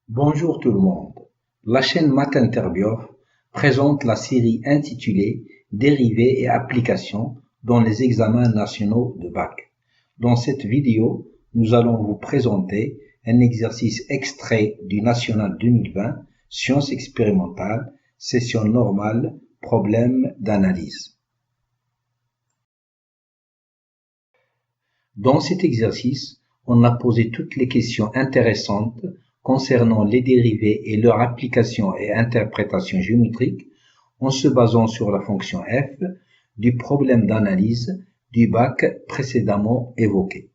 Bonjour tout le monde. La chaîne Math-Interbiof présente la série intitulée Dérivés et applications dans les examens nationaux de bac. Dans cette vidéo, nous allons vous présenter un exercice extrait du National 2020, Sciences expérimentales, session normale, problème d'analyse. Dans cet exercice, on a posé toutes les questions intéressantes concernant les dérivés et leur application et interprétation géométrique en se basant sur la fonction f du problème d'analyse du bac précédemment évoqué.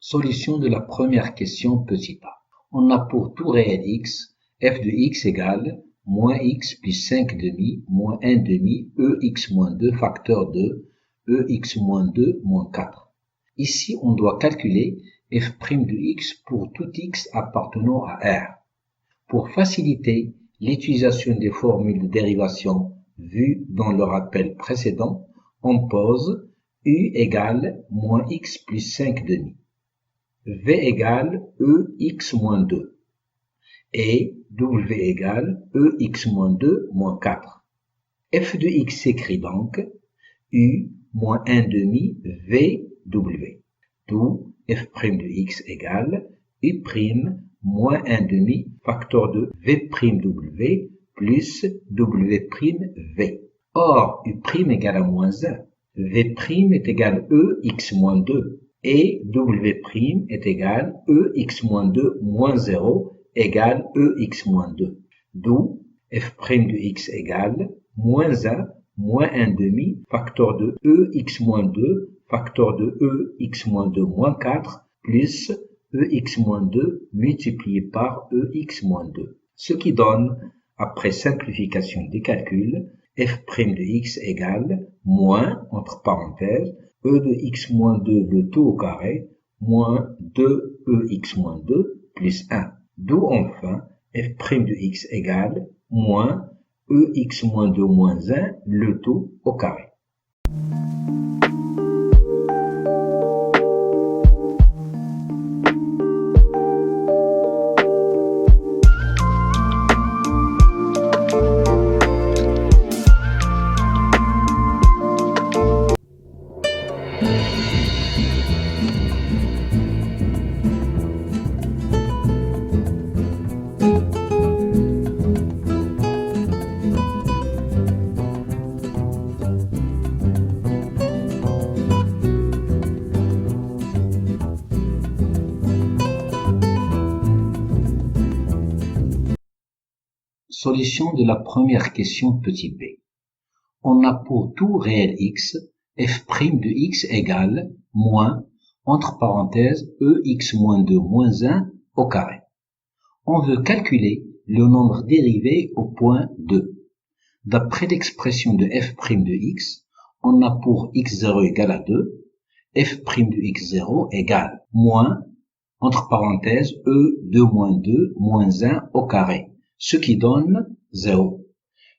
Solution de la première question petit a. On a pour tout réel x, f de x égale moins x plus 5 demi moins 1 demi ex moins 2 facteur de ex moins 2 moins 4. Ici, on doit calculer f' de x pour tout x appartenant à R. Pour faciliter l'utilisation des formules de dérivation vues dans le rappel précédent, on pose u égale moins x plus 5 demi. V égale ex moins 2 et W égale ex moins 2 moins 4. F de x s'écrit donc U moins 1 demi VW, d'où f' de x égale U' moins 1 demi facteur de V'W plus W'. Or, U' égale à moins 1, V' est égal ex moins 2. Et W' est égal ex moins 2 moins 0 égale ex moins 2. D'où f' de x égale moins 1 moins 1 demi facteur de ex moins 2 facteur de ex moins 2 moins 4 plus ex moins 2 multiplié par ex moins 2. Ce qui donne, après simplification des calculs, f' de x égale moins, entre parenthèses, e de x moins 2 le tout au carré, moins 2ex moins 2 plus 1. D'où enfin f' de x égale moins ex moins 2 moins 1 le tout au carré. Solution de la première question petit b. On a pour tout réel x, f' de x égale moins, entre parenthèses, ex moins 2 moins 1 au carré. On veut calculer le nombre dérivé au point 2. D'après l'expression de f' de x, on a pour x0 égale à 2, f' de x0 égale moins, entre parenthèses, e2 moins 2 moins 1 au carré, ce qui donne 0.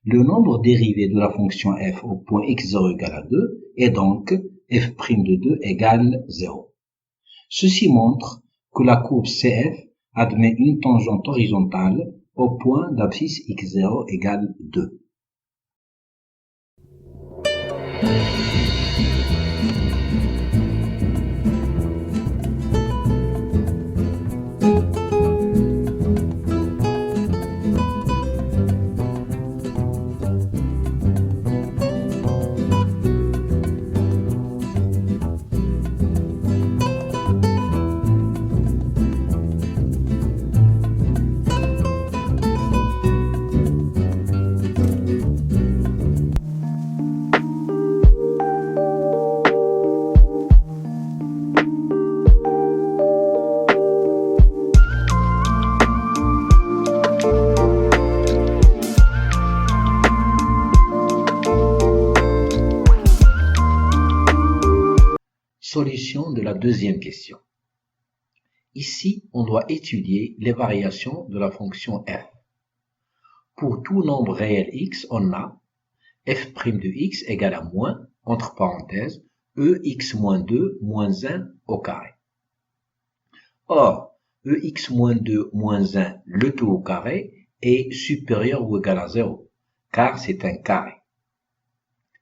Le nombre dérivé de la fonction f au point x0 égale à 2 est donc f' de 2 égale 0. Ceci montre que la courbe CF admet une tangente horizontale au point d'abscisse x0 égale 2. Solution de la deuxième question. Ici, on doit étudier les variations de la fonction f. Pour tout nombre réel x, on a f' de x égale à moins, entre parenthèses, ex moins 2 moins 1 au carré. Or, ex moins 2 moins 1, le tout au carré, est supérieur ou égal à 0, car c'est un carré.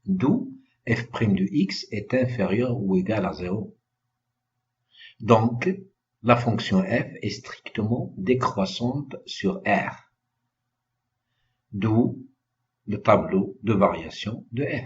D'où f' de x est inférieur ou égal à 0. Donc, la fonction f est strictement décroissante sur R. D'où le tableau de variation de f.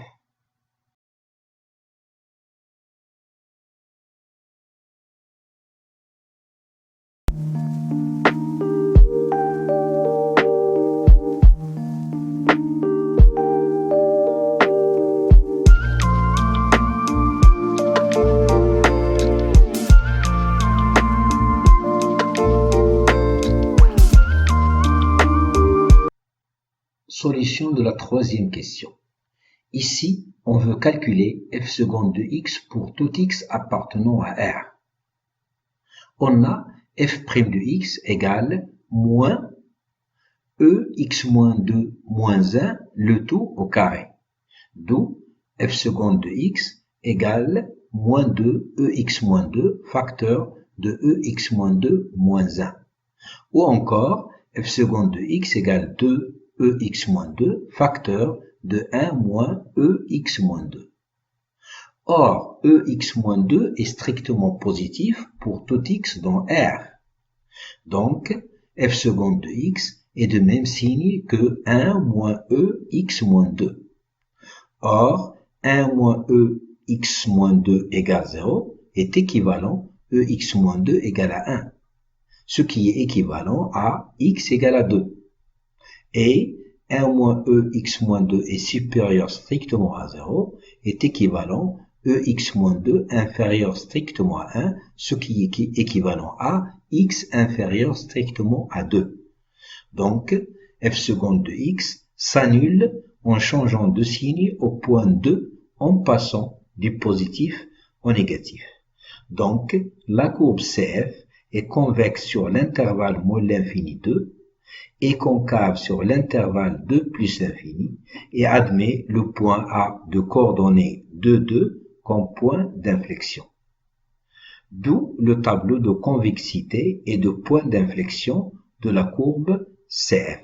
Solution de la troisième question. Ici, on veut calculer f seconde de x pour tout x appartenant à R. On a f' de x égale moins ex moins 2 moins 1, le tout au carré. D'où f seconde de x égale moins 2 ex moins 2 facteur de ex moins 2 moins 1. Ou encore f seconde de x égale 2 ex moins 2 facteur de 1 moins ex moins 2. Or, ex moins 2 est strictement positif pour tout x dans R. Donc, f seconde de x est de même signe que 1 moins ex moins 2. Or, 1 moins ex moins 2 égale 0 est équivalent ex moins 2 égale à 1, ce qui est équivalent à x égale à 2. Et 1 moins ex moins 2 est supérieur strictement à 0 est équivalent ex moins 2 inférieur strictement à 1, ce qui est équivalent à x inférieur strictement à 2. Donc, f seconde de x s'annule en changeant de signe au point 2 en passant du positif au négatif. Donc, la courbe CF est convexe sur l'intervalle moins l'infini 2 et concave sur l'intervalle 2 plus l'infini et admet le point A de coordonnées 2, 2 comme point d'inflexion. D'où le tableau de convexité et de point d'inflexion de la courbe CF.